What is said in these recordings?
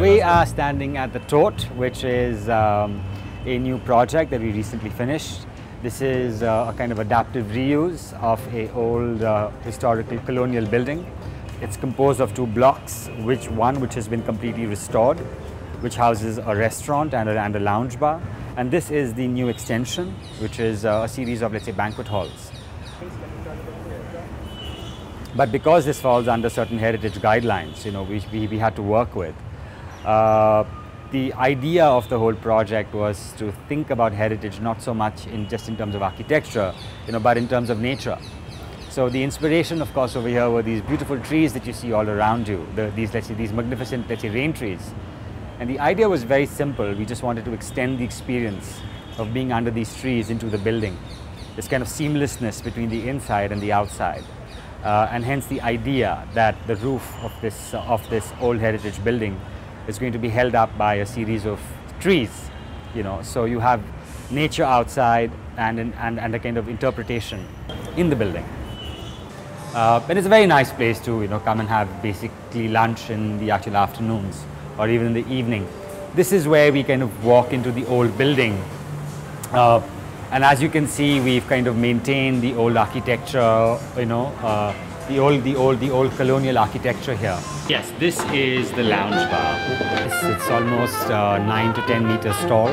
We are standing at the Tote, which is a new project that we recently finished. This is a kind of adaptive reuse of an old historical colonial building. It's composed of two blocks, which has been completely restored, which houses a restaurant and a lounge bar. And this is the new extension, which is a series of, let's say, banquet halls. But because this falls under certain heritage guidelines, we had to work with. The idea of the whole project was to think about heritage not so much just in terms of architecture, but in terms of nature. So the inspiration, of course, over here were these beautiful trees that you see all around you. These magnificent, rain trees. And the idea was very simple. We just wanted to extend the experience of being under these trees into the building. This kind of seamlessness between the inside and the outside. And hence the idea that the roof of this old heritage building is going to be held up by a series of trees, So you have nature outside and a kind of interpretation in the building. And it's a very nice place to come and have basically lunch in the actual afternoons or even in the evening. This is where we kind of walk into the old building. And as you can see, we've kind of maintained the old architecture, the old colonial architecture here. Yes, this is the lounge bar. It's almost 9 to 10 meters tall.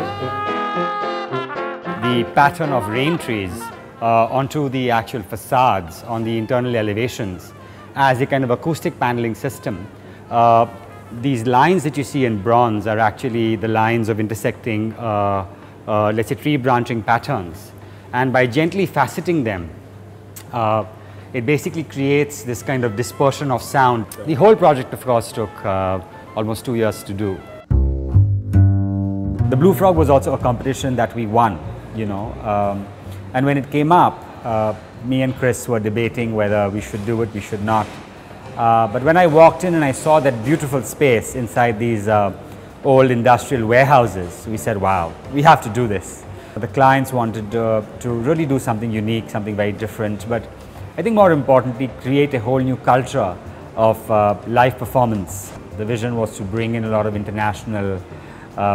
The pattern of rain trees onto the actual facades on the internal elevations as a kind of acoustic paneling system. These lines that you see in bronze are actually the lines of intersecting let's say tree branching patterns, and by gently faceting them it basically creates this kind of dispersion of sound. The whole project, of course, took almost 2 years to do. The Blue Frog was also a competition that we won, and when it came up, me and Chris were debating whether we should do it, we should not. But when I walked in and I saw that beautiful space inside these old industrial warehouses, we said, wow, we have to do this. The clients wanted to really do something unique, something very different, but I think more importantly, create a whole new culture of live performance. The vision was to bring in a lot of international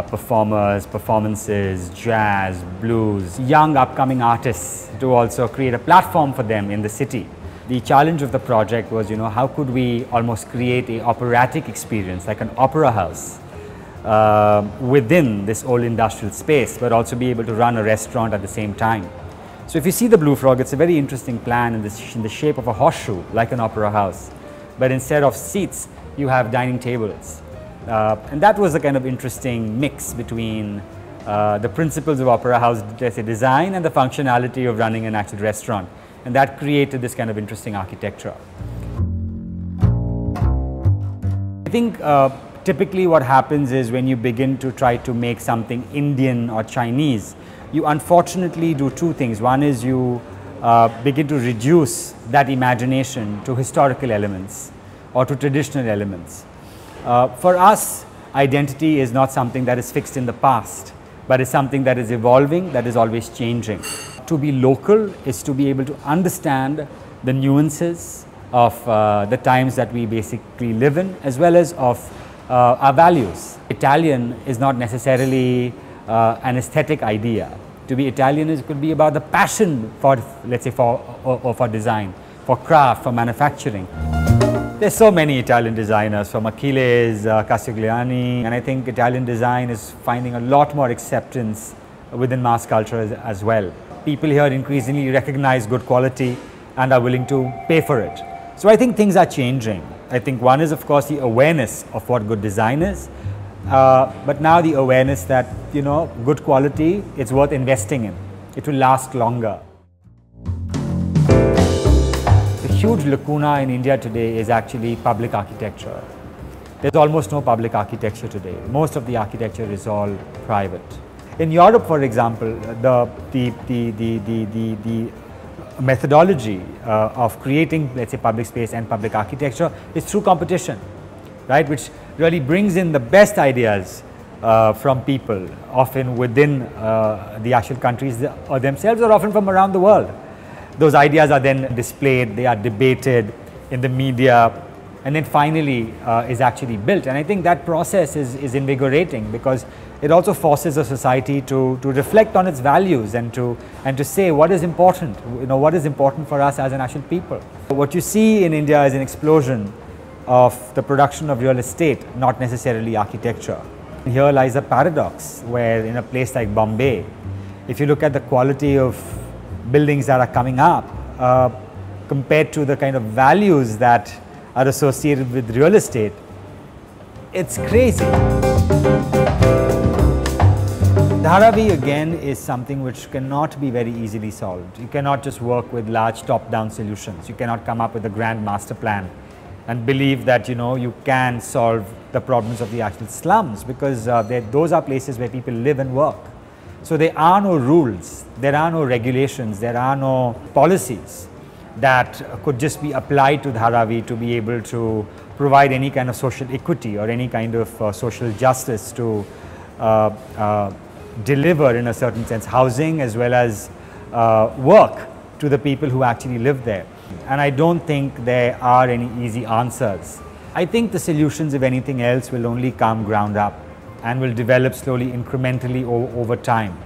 performances, jazz, blues, young upcoming artists, to also create a platform for them in the city. The challenge of the project was, how could we almost create an operatic experience, like an opera house, within this old industrial space, but also be able to run a restaurant at the same time. So if you see the Blue Frog, it's a very interesting plan in the shape of a horseshoe, like an opera house. But instead of seats, you have dining tables. And that was a kind of interesting mix between the principles of opera house, let's say, design and the functionality of running an actual restaurant. And that created this kind of interesting architecture. I think typically what happens is when you begin to try to make something Indian or Chinese, you unfortunately do two things. One is you begin to reduce that imagination to historical elements or to traditional elements. For us, identity is not something that is fixed in the past, but is something that is evolving, that is always changing. To be local is to be able to understand the nuances of the times that we basically live in, as well as of our values. Italian is not necessarily an aesthetic idea. To be Italian could be about the passion for, let's say, for design, for craft, for manufacturing. There's so many Italian designers, from Achilles, Castigliani, and I think Italian design is finding a lot more acceptance within mass culture as well. People here increasingly recognize good quality and are willing to pay for it. So I think things are changing. I think one is, of course, the awareness of what good design is, but now the awareness that, good quality, it's worth investing in. It will last longer. The huge lacuna in India today is actually public architecture. There's almost no public architecture today. Most of the architecture is all private. In Europe, for example, the methodology of creating, let's say, public space and public architecture is through competition, right? Which really brings in the best ideas from people, often within the actual countries themselves, or often from around the world. Those ideas are then displayed, they are debated in the media, and then finally is actually built. And I think that process is invigorating, because it also forces a society to reflect on its values and to say what is important, what is important for us as a national people. What you see in India is an explosion of the production of real estate, not necessarily architecture. Here lies a paradox, where in a place like Bombay, if you look at the quality of buildings that are coming up compared to the kind of values that are associated with real estate, it's crazy. Dharavi again is something which cannot be very easily solved. You cannot just work with large top-down solutions. You cannot come up with a grand master plan and believe that you can solve the problems of the actual slums, because those are places where people live and work. So there are no rules, there are no regulations, there are no policies that could just be applied to Dharavi to be able to provide any kind of social equity or any kind of social justice to deliver, in a certain sense, housing as well as work to the people who actually live there. And I don't think there are any easy answers. I think the solutions, if anything else, will only come ground up and will develop slowly, incrementally over time.